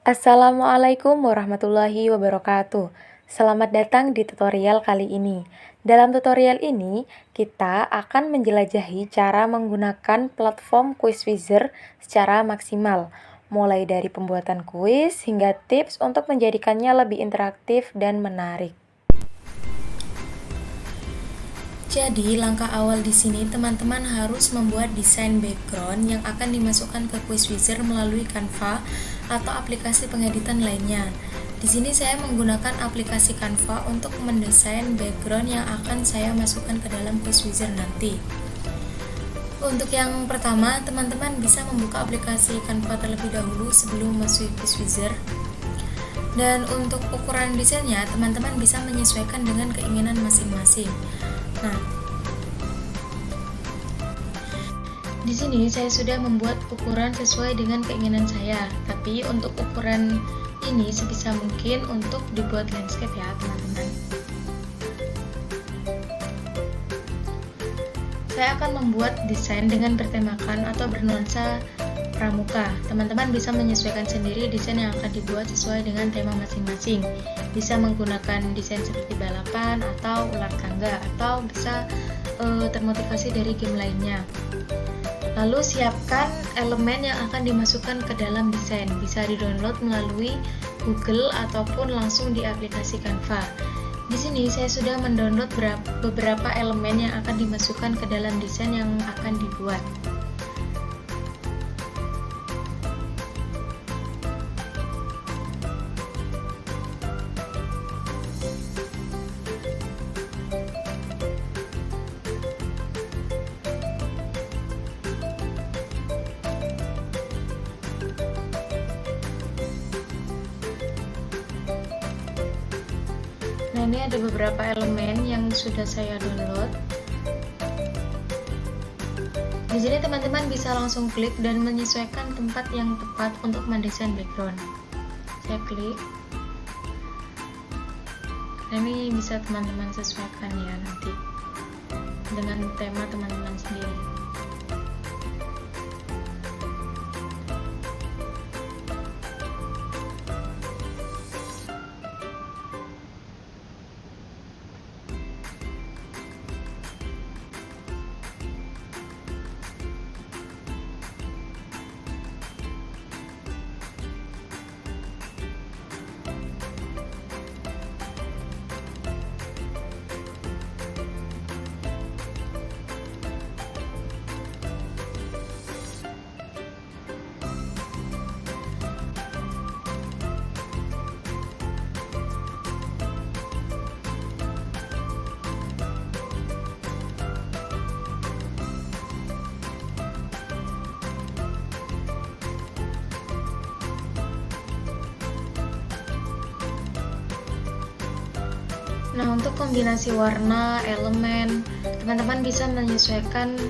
Assalamualaikum warahmatullahi wabarakatuh. Selamat datang di tutorial kali ini. Dalam tutorial ini, kita akan menjelajahi cara menggunakan platform Quizizzer secara maksimal, mulai dari pembuatan kuis hingga tips untuk menjadikannya lebih interaktif dan menarik. Jadi, langkah awal di sini teman-teman harus membuat desain background yang akan dimasukkan ke Quizizzer melalui Canva atau aplikasi pengeditan lainnya. Di sini saya menggunakan aplikasi Canva untuk mendesain background yang akan saya masukkan ke dalam Quizizzer nanti. Untuk yang pertama, teman-teman bisa membuka aplikasi Canva terlebih dahulu sebelum masuk Quizizzer. Dan untuk ukuran desainnya, teman-teman bisa menyesuaikan dengan keinginan masing-masing. Nah, di sini saya sudah membuat ukuran sesuai dengan keinginan saya, tapi untuk ukuran ini sebisa mungkin untuk dibuat landscape ya teman-teman. Saya akan membuat desain dengan bertemakan atau bernuansa pramuka. Teman-teman bisa menyesuaikan sendiri desain yang akan dibuat sesuai dengan tema masing-masing. Bisa menggunakan desain seperti balapan atau ular tangga, atau bisa termotivasi dari game lainnya. Lalu siapkan elemen yang akan dimasukkan ke dalam desain. Bisa di-download melalui Google ataupun langsung di aplikasi Canva. Di sini saya sudah mendownload beberapa elemen yang akan dimasukkan ke dalam desain yang akan dibuat. Nah, ini ada beberapa elemen yang sudah saya download. Di sini teman-teman bisa langsung klik dan menyesuaikan tempat yang tepat untuk mendesain background. Saya klik. Nah, ini bisa teman-teman sesuaikan ya nanti dengan tema teman-teman sendiri. Nah, untuk kombinasi warna, elemen, teman-teman bisa menyesuaikan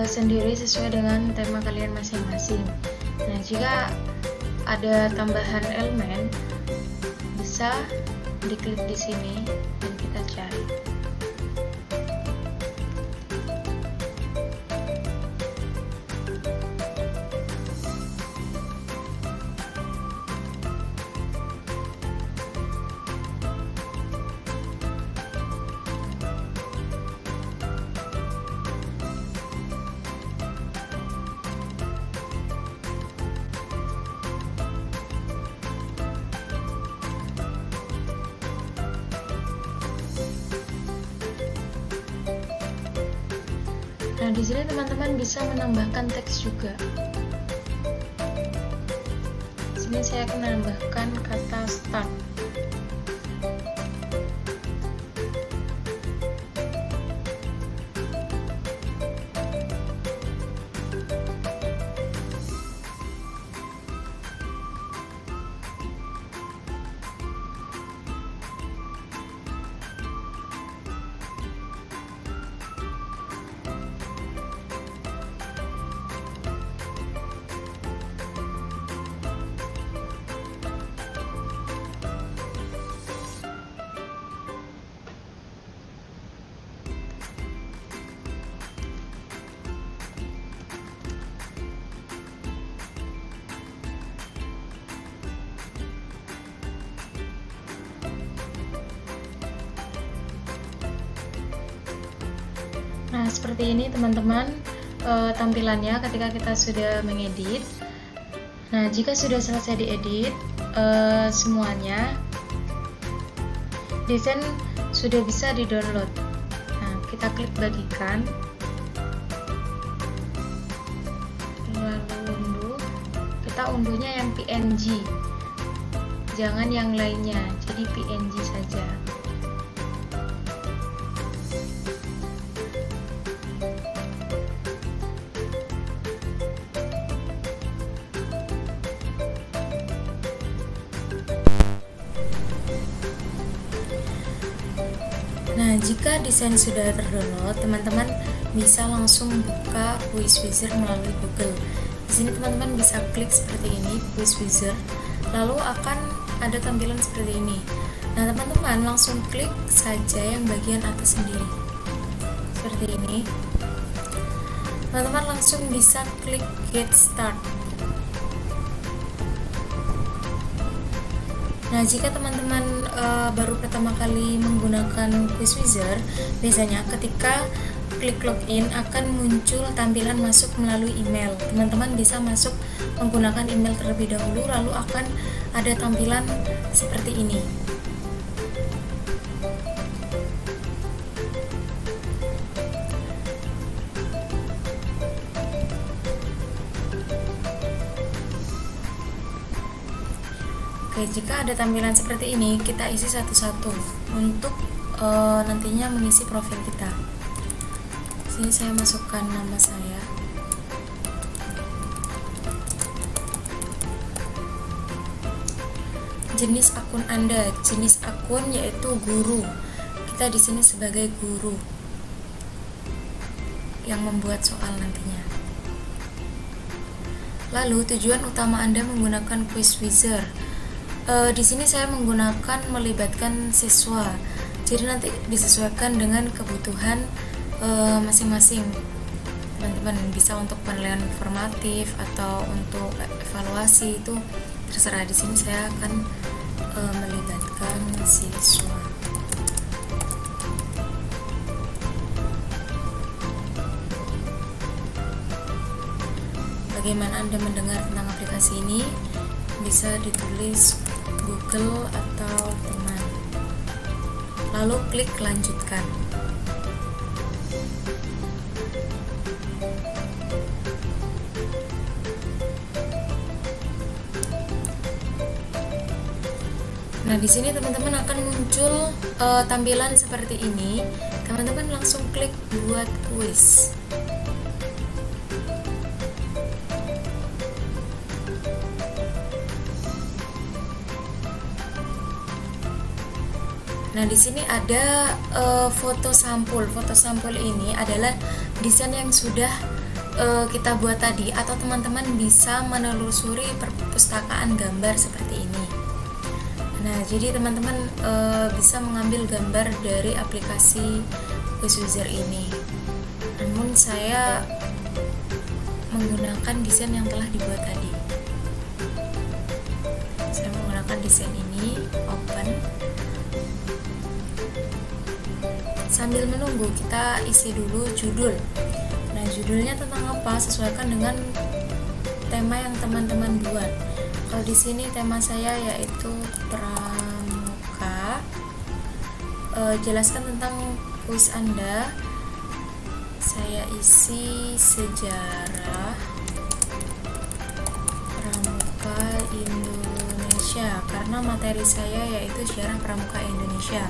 sendiri sesuai dengan tema kalian masing-masing. Nah, jika ada tambahan elemen, bisa diklik di sini dan kita cari. Nah, di sini teman-teman bisa menambahkan teks juga. Di sini saya akan menambahkan kata start. Nah, seperti ini teman-teman tampilannya ketika kita sudah mengedit. Nah, jika sudah selesai diedit semuanya, desain sudah bisa di-download. Nah, kita klik bagikan, lalu unduh. Kita unduhnya yang PNG, jangan yang lainnya, jadi PNG saja. Nah, jika desain sudah terdownload, teman-teman bisa langsung buka Quiz Wizard melalui Google. Di sini teman-teman bisa klik seperti ini, Quiz Wizard, lalu akan ada tampilan seperti ini. Nah, teman-teman langsung klik saja yang bagian atas sendiri, seperti ini. Teman-teman langsung bisa klik Get Start. Nah, jika teman-teman baru pertama kali menggunakan Quiz Wizard, biasanya ketika klik login akan muncul tampilan masuk melalui email. Teman-teman bisa masuk menggunakan email terlebih dahulu, lalu akan ada tampilan seperti ini. Oke, jika ada tampilan seperti ini, kita isi satu-satu untuk nantinya mengisi profil kita. Sini saya masukkan nama saya. Jenis akun Anda, jenis akun yaitu guru. Kita di sini sebagai guru yang membuat soal nantinya. Lalu tujuan utama Anda menggunakan Quiz Wizard. Di sini saya menggunakan melibatkan siswa, jadi nanti disesuaikan dengan kebutuhan masing-masing. Teman-teman bisa untuk penilaian formatif atau untuk evaluasi, itu terserah. Di sini saya akan melibatkan siswa. Bagaimana Anda mendengar tentang aplikasi ini? Bisa ditulis Google atau teman, lalu klik lanjutkan. Nah, di sini teman-teman akan muncul tampilan seperti ini. Teman-teman langsung klik buat kuis. Nah, di sini ada foto sampul. Foto sampul ini adalah desain yang sudah kita buat tadi, atau teman-teman bisa menelusuri perpustakaan gambar seperti ini. Nah, jadi teman-teman bisa mengambil gambar dari aplikasi Quiz Wizard ini. Namun saya menggunakan desain yang telah dibuat tadi. Saya menggunakan desain ini, open. Sambil menunggu, kita isi dulu judul. Nah, judulnya tentang apa? Sesuaikan dengan tema yang teman-teman buat. Kalau di sini tema saya yaitu pramuka. Jelaskan tentang kuis Anda. Saya isi sejarah pramuka Indonesia karena materi saya yaitu sejarah pramuka Indonesia.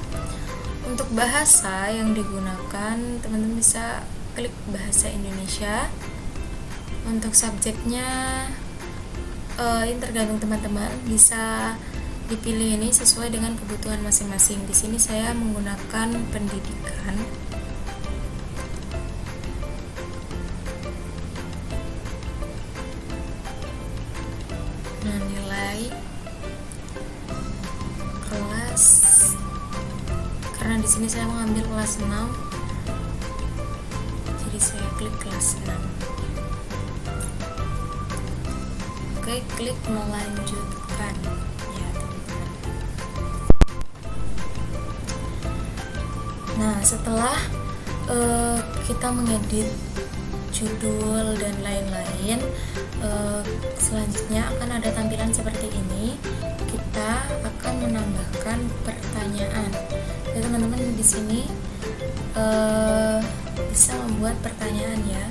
Untuk bahasa yang digunakan, teman-teman bisa klik bahasa Indonesia. Untuk subjeknya ini tergantung teman-teman, bisa dipilih ini sesuai dengan kebutuhan masing-masing. Di sini saya menggunakan pendidikan. Nah, nilai kelas, karena di sini saya mengambil kelas 6, jadi saya klik kelas 6. Oke, klik melanjutkan ya, teman-teman. Nah, setelah kita mengedit judul dan lain-lain. Selanjutnya akan ada tampilan seperti ini. Kita akan menambahkan pertanyaan. Jadi teman-teman di sini bisa membuat pertanyaan ya.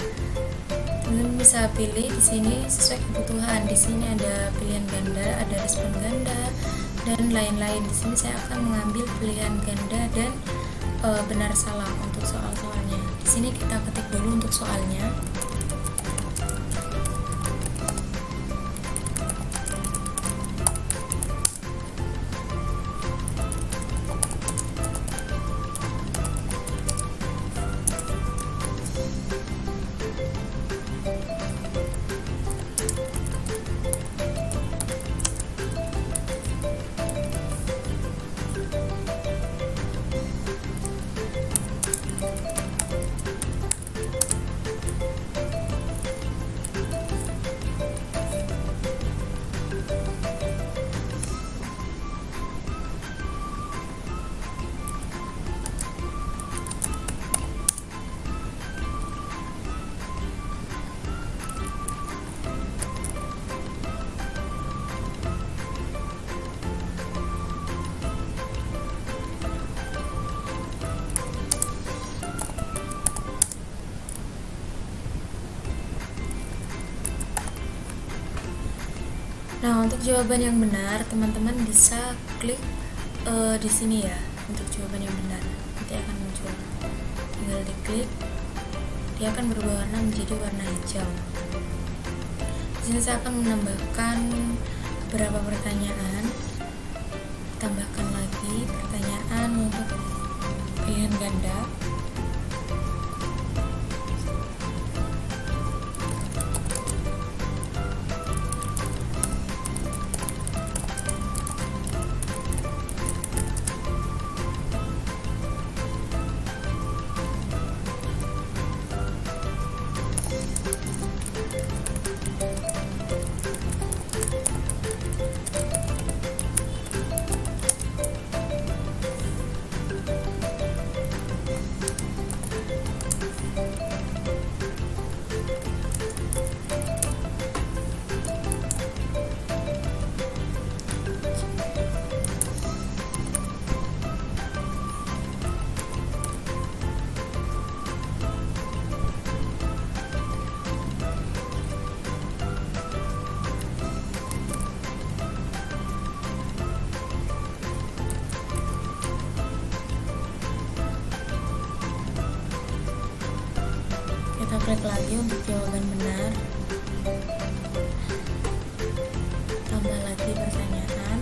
Teman-teman bisa pilih di sini sesuai kebutuhan. Di sini ada pilihan ganda, ada respon ganda dan lain-lain. Di sini saya akan mengambil pilihan ganda dan benar salah untuk soal-soalnya. Di sini kita ketik dulu untuk soalnya. Nah, untuk jawaban yang benar, teman-teman bisa klik di sini ya, untuk jawaban yang benar. Nanti akan muncul. Tinggal diklik, dia akan berubah warna menjadi warna hijau. Di sini saya akan menambahkan beberapa pertanyaan. Tambahkan lagi pertanyaan untuk pilihan ganda. Kita klik lagi untuk jawaban benar. Tambah lagi pertanyaan.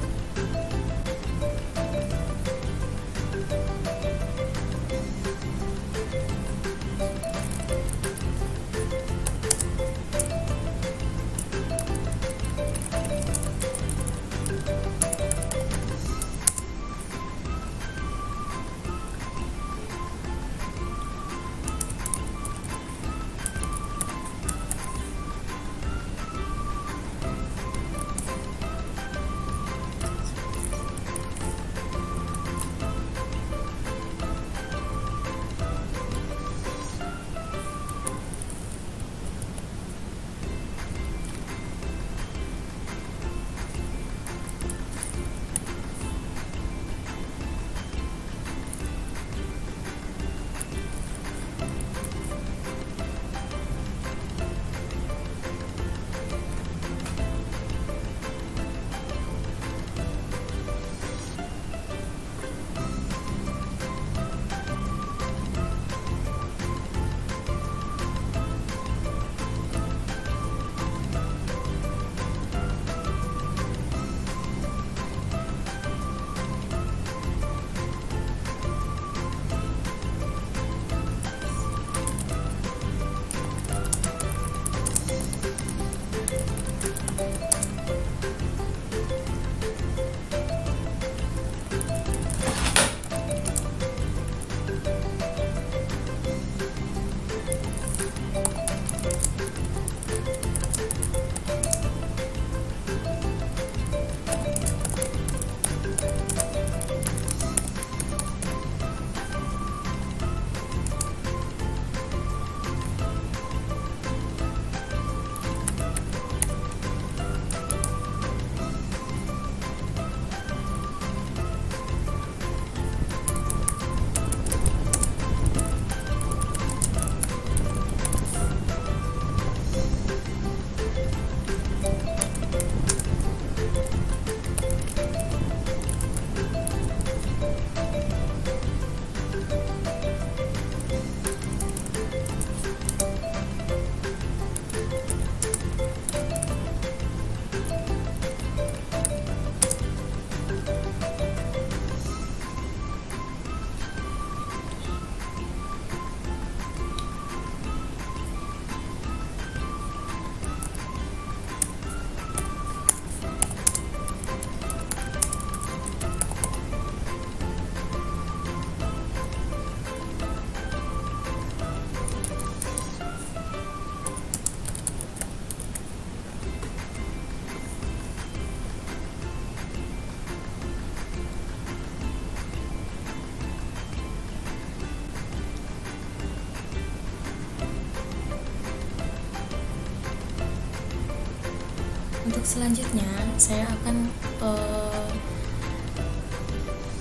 Untuk selanjutnya saya akan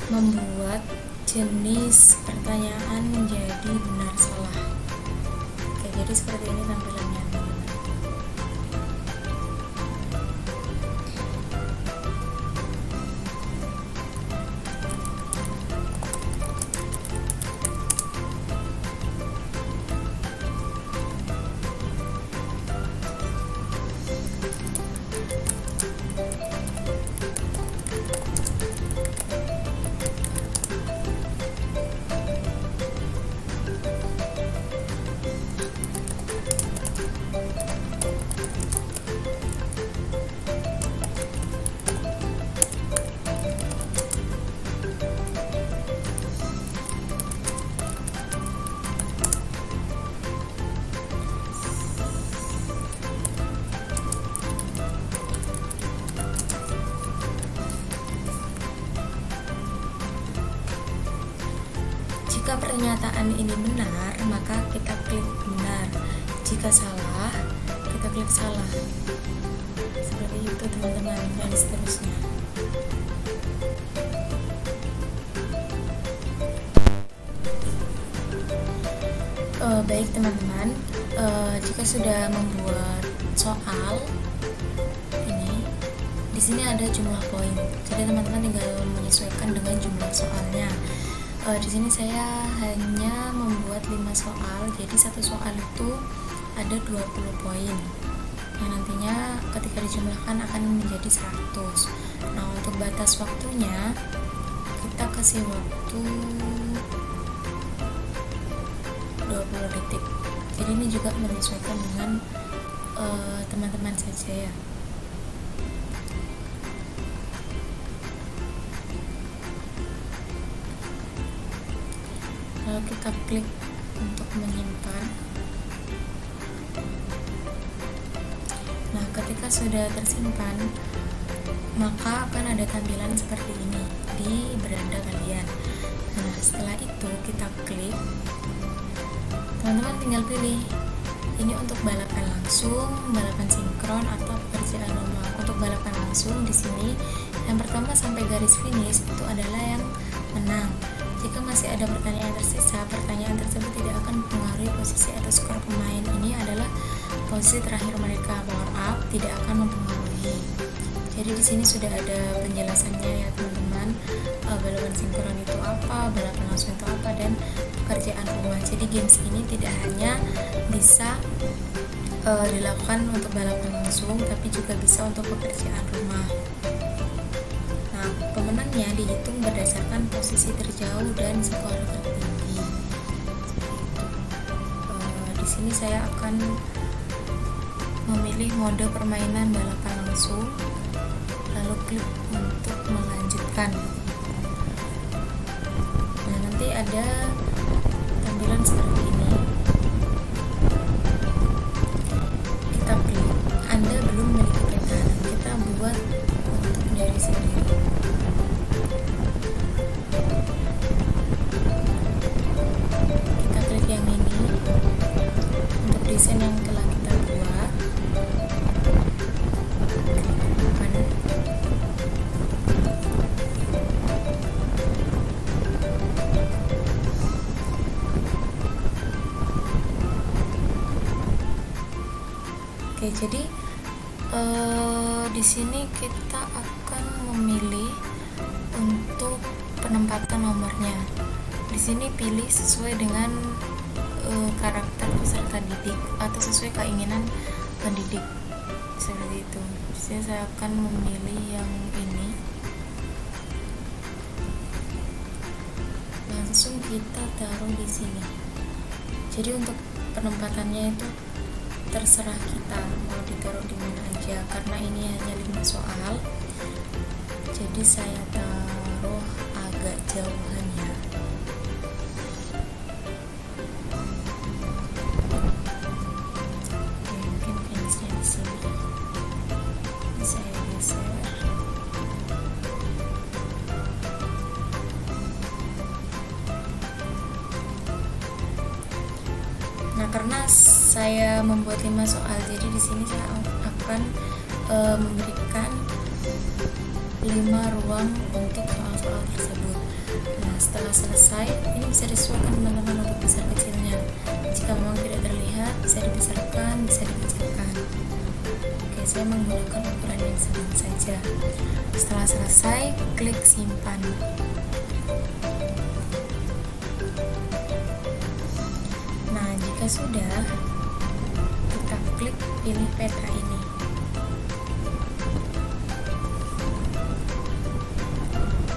membuat jenis pertanyaan menjadi benar salah. Oke, jadi seperti ini tampilannya. Jika pernyataan ini benar, maka kita klik benar. Jika salah, kita klik salah. Seperti itu teman-teman, dan seterusnya. Baik teman-teman, jika sudah membuat soal ini, di sini ada jumlah poin. Jadi teman-teman tinggal menyesuaikan dengan jumlah soalnya. Di sini saya hanya membuat 5 soal, jadi satu soal itu ada 20 poin. Yang nantinya ketika dijumlahkan akan menjadi 100. Nah, untuk batas waktunya kita kasih waktu 20 detik. Jadi ini juga menyesuaikan dengan teman-teman saja ya. Lalu kita klik untuk menyimpan. Nah, ketika sudah tersimpan, maka akan ada tampilan seperti ini di beranda kalian. Nah, setelah itu kita klik. Teman-teman tinggal pilih. Ini untuk balapan langsung, balapan sinkron, atau pekerjaan rumah. Untuk balapan langsung di sini, yang pertama sampai garis finish itu adalah yang menang. Jika masih ada pertanyaan tersisa, pertanyaan tersebut tidak akan mempengaruhi posisi atau skor pemain. Ini adalah posisi terakhir mereka. Power up tidak akan mempengaruhi. Jadi di sini sudah ada penjelasannya ya teman-teman. Balapan sinkron itu apa, balapan langsung itu apa, dan pekerjaan rumah. Jadi games ini tidak hanya bisa dilakukan untuk balapan langsung, tapi juga bisa untuk pekerjaan rumah. Nah, pemenangnya dihitung berdasarkan posisi terjauh dan skor tertinggi. Di sini saya akan memilih mode permainan balapan langsung, lalu klik untuk melanjutkan. Nah, nanti ada tampilan seperti ini. Kita klik. Anda belum memiliki peta. Kita buat untuk dari sendiri. Kita klik yang ini untuk desain yang telah kita buat. Oke, jadi di sini kita akan memilih untuk penempatan nomornya. Di sini pilih sesuai dengan karakter peserta didik atau sesuai keinginan pendidik, seperti itu. Di sini saya akan memilih yang ini. Langsung kita taruh di sini. Jadi untuk penempatannya itu terserah kita mau ditaruh di mana aja, karena ini hanya 5 soal, jadi saya taruh agak jauhan ya. Mungkin pinnya di sini saya geser. Nah, karena saya membuat 5 soal, jadi di sini saya akan memberikan 5 ruang untuk soal-soal tersebut. Nah, setelah selesai, ini bisa disesuaikan teman-teman untuk besar kecilnya. Jika memang tidak terlihat, bisa dibesarkan, bisa dikecilkan. Oke, saya menggunakan ukuran yang sedang saja. Setelah selesai, klik simpan. Nah, jika sudah, kita klik pilih peta ini.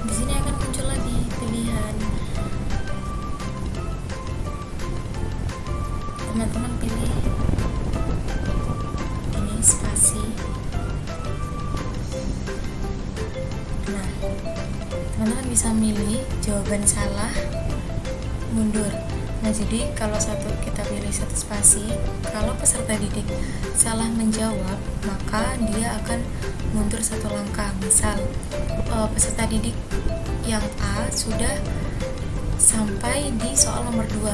Di sini akan muncul lagi pilihan. Teman-teman pilih ini spasi. Nah, teman-teman bisa milih jawaban salah, mundur. Nah, jadi kalau kita pilih satu spasi, kalau peserta didik salah menjawab, maka dia akan mundur satu langkah. Misal peserta didik yang A sudah sampai di soal nomor 2.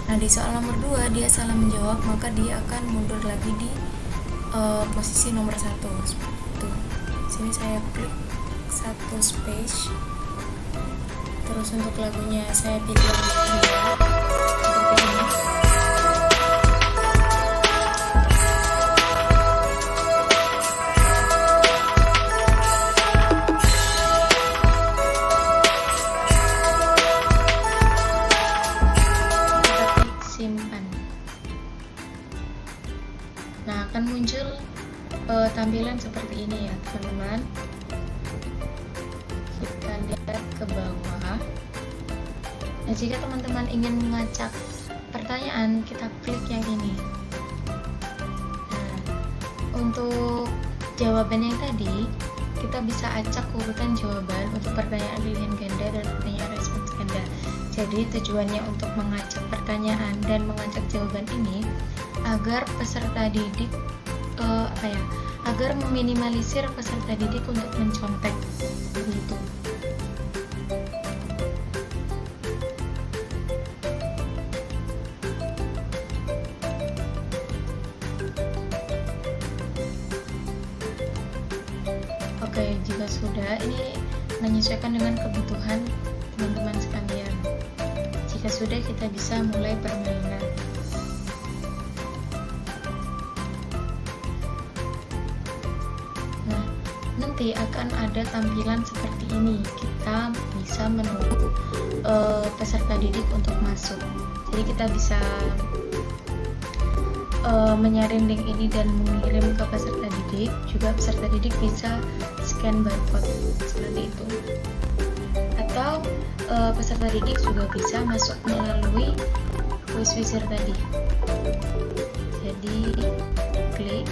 Nah, di soal nomor 2 dia salah menjawab, maka dia akan mundur lagi di posisi nomor 1. Tuh. Sini saya klik satu space. Terus untuk lagunya saya pilih yang kedua. Seperti ini. Simpan. Nah, akan muncul tampilan seperti ini ya teman-teman. Kita lihat ke bawah. Nah, jika teman-teman ingin mengacak pertanyaan, kita klik yang ini. Nah, untuk jawaban yang tadi, kita bisa acak urutan jawaban untuk pertanyaan pilihan ganda dan pertanyaan respons ganda. Jadi tujuannya untuk mengacak pertanyaan dan mengacak jawaban ini agar peserta didik agar meminimalisir peserta didik untuk mencontek begitu. Oke, jika sudah, ini menyesuaikan dengan kebutuhan teman-teman sekalian. Jika sudah, kita bisa mulai permainan. Nah, nanti akan ada tampilan seperti ini. Kita bisa menunggu peserta didik untuk masuk. Jadi kita bisa menyaring link ini dan mengirim ke peserta didik. Juga peserta didik bisa scan barcode seperti itu. Atau peserta didik juga bisa masuk melalui Quizizzer tadi. Jadi klik.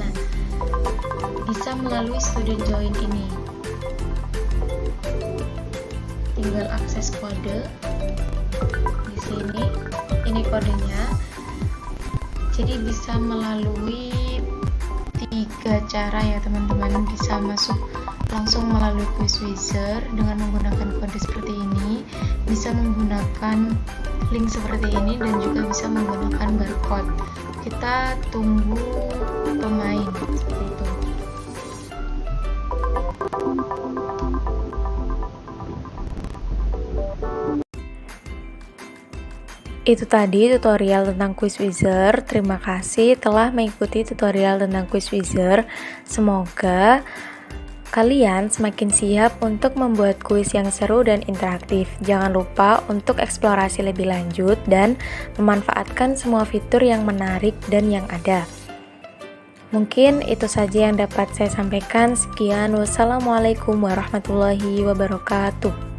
Nah, bisa melalui student join ini. Tinggal akses kode di sini. Ini kodenya. Jadi bisa melalui 3 cara ya teman-teman. Bisa masuk langsung melalui Quizizzer dengan menggunakan kode seperti ini, bisa menggunakan link seperti ini, dan juga bisa menggunakan barcode. Kita tunggu pemain seperti itu. Itu tadi tutorial tentang Quizizzer. Terima kasih telah mengikuti tutorial tentang Quizizzer. Semoga kalian semakin siap untuk membuat kuis yang seru dan interaktif. Jangan lupa untuk eksplorasi lebih lanjut dan memanfaatkan semua fitur yang menarik dan yang ada. Mungkin itu saja yang dapat saya sampaikan. Sekian, wassalamualaikum warahmatullahi wabarakatuh.